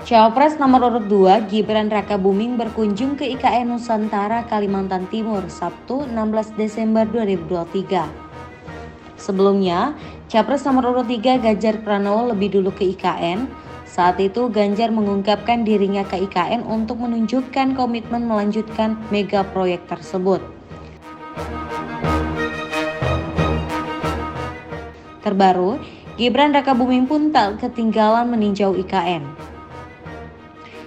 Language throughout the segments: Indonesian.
Cawapres nomor urut 2 Gibran Rakabuming berkunjung ke IKN Nusantara, Kalimantan Timur, Sabtu 16 Desember 2023. Sebelumnya, Capres nomor urut 3 Ganjar Pranowo lebih dulu ke IKN. Saat itu Ganjar mengungkapkan dirinya ke IKN untuk menunjukkan komitmen melanjutkan mega proyek tersebut. Terbaru, Gibran Rakabuming pun tak ketinggalan meninjau IKN.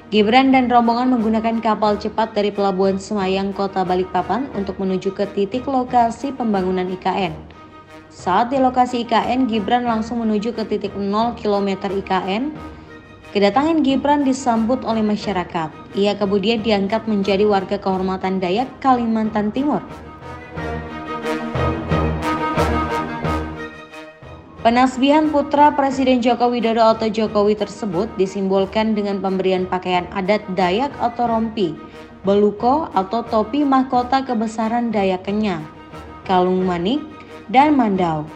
Gibran dan rombongan menggunakan kapal cepat dari Pelabuhan Semayang, Kota Balikpapan untuk menuju ke titik lokasi pembangunan IKN. Saat di lokasi IKN, Gibran langsung menuju ke titik 0 km IKN. Kedatangan Gibran disambut oleh masyarakat. Ia kemudian diangkat menjadi warga kehormatan Dayak Kalimantan Timur. Penasbihan putra Presiden Joko Widodo atau Jokowi tersebut disimbolkan dengan pemberian pakaian adat Dayak atau rompi, beluko atau topi mahkota kebesaran Dayak Kenya, kalung manik, dan mandau.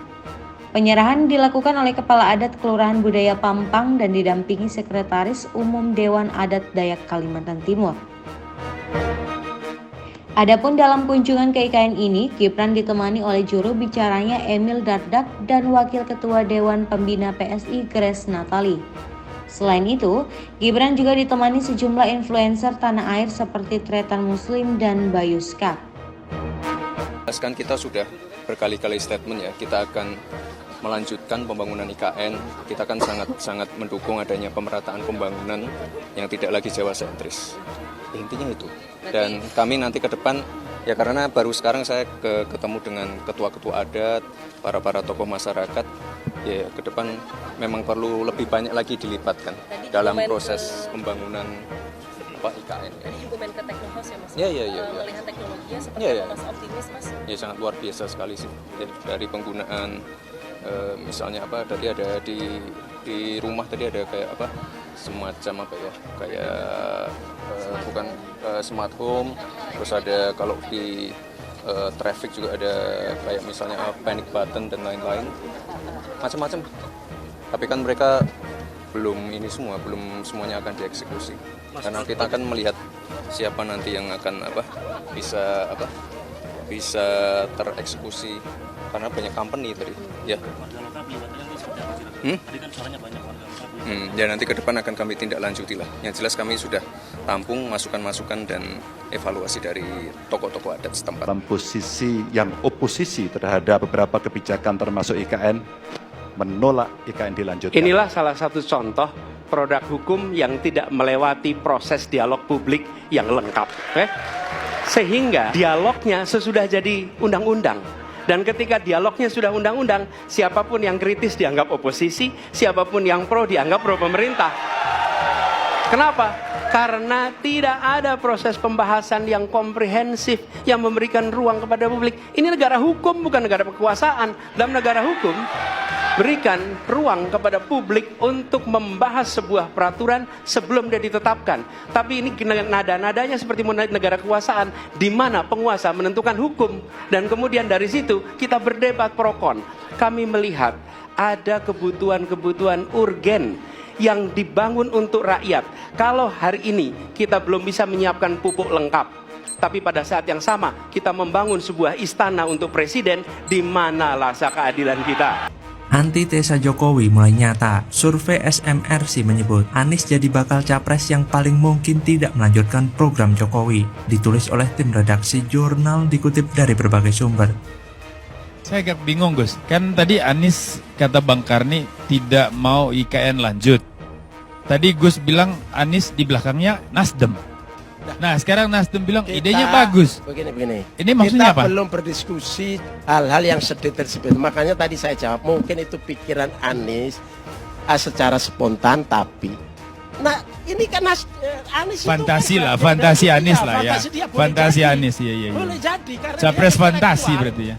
Penyerahan dilakukan oleh Kepala Adat Kelurahan Budaya Pampang dan didampingi Sekretaris Umum Dewan Adat Dayak Kalimantan Timur. Adapun dalam kunjungan ke IKN ini, Gibran ditemani oleh juru bicaranya Emil Dardak dan Wakil Ketua Dewan Pembina PSI Grace Natali. Selain itu, Gibran juga ditemani sejumlah influencer tanah air seperti Tretan Muslim dan Bayu Skak. Kita sudah berkali-kali statement ya, kita akan melanjutkan pembangunan IKN. Kita akan sangat mendukung adanya pemerataan pembangunan yang tidak lagi Jawa sentris. Intinya itu. Dan kami nanti ke depan, ya karena baru sekarang saya ketemu dengan ketua-ketua adat, para tokoh masyarakat, ya ke depan memang perlu lebih banyak lagi dilibatkan dalam proses pembangunan IKN. Tadi juga main ke Teknohouse ya Mas? Iya. Melihat teknologinya seperti Mas optimis Mas? Ya sangat luar biasa sekali sih. Dari penggunaan misalnya tadi ada di rumah tadi ada kayak semacam bukan smart home, terus ada kalau di traffic juga ada kayak misalnya panic button dan lain-lain macam-macam. Tapi kan mereka belum semuanya akan dieksekusi. Karena kita akan melihat siapa nanti yang akan bisa tereksekusi karena banyak company tadi. Ya. Ya nanti ke depan akan kami tindak lanjuti lah. Yang jelas kami sudah tampung masukan-masukan dan evaluasi dari tokoh-tokoh adat setempat. Dalam posisi yang oposisi terhadap beberapa kebijakan termasuk IKN, menolak IKN dilanjutkan. Inilah salah satu contoh produk hukum yang tidak melewati proses dialog publik yang lengkap. Sehingga dialognya sesudah jadi undang-undang. Dan ketika dialognya sudah undang-undang, siapapun yang kritis dianggap oposisi, siapapun yang pro dianggap pro pemerintah. Kenapa? Karena tidak ada proses pembahasan yang komprehensif yang memberikan ruang kepada publik. Ini negara hukum, bukan negara kekuasaan. Dalam negara hukum, berikan ruang kepada publik untuk membahas sebuah peraturan sebelum dia ditetapkan. Tapi ini nada-nadanya seperti negara kekuasaan, di mana penguasa menentukan hukum. Dan kemudian dari situ kita berdebat pro kon. Kami melihat ada kebutuhan-kebutuhan urgen yang dibangun untuk rakyat. Kalau hari ini kita belum bisa menyiapkan pupuk lengkap, tapi pada saat yang sama kita membangun sebuah istana untuk presiden, di mana rasa keadilan kita? Antitesa Jokowi mulai nyata. Survei SMRC menyebut Anies jadi bakal capres yang paling mungkin tidak melanjutkan program Jokowi. Ditulis oleh tim redaksi jurnal, dikutip dari berbagai sumber. Saya agak bingung Gus, kan tadi Anies kata Bang Karni tidak mau IKN lanjut. Tadi Gus bilang Anies di belakangnya Nasdem. Nah sekarang Nasdem bilang idenya bagus. Begini. Ini maksudnya apa? Kita belum berdiskusi hal-hal yang sedetail seperti itu. Makanya tadi saya jawab, mungkin itu pikiran Anies secara spontan, tapi ini kan Anies fantasi itu lah, fantasi Anies lah ya. Fantasi Anies, iya. Boleh jadi. Capres fantasi berarti ya.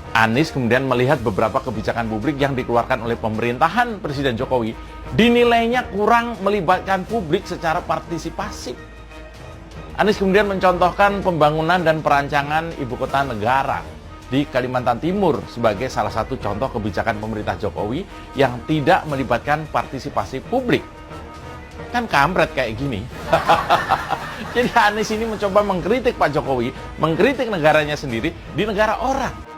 Anies kemudian melihat beberapa kebijakan publik yang dikeluarkan oleh pemerintahan Presiden Jokowi dinilainya kurang melibatkan publik secara partisipasi. Anies kemudian mencontohkan pembangunan dan perancangan ibu kota negara di Kalimantan Timur sebagai salah satu contoh kebijakan pemerintah Jokowi yang tidak melibatkan partisipasi publik. kan kampret kayak gini. Jadi Anies ini mencoba mengkritik Pak Jokowi, mengkritik negaranya sendiri di negara orang.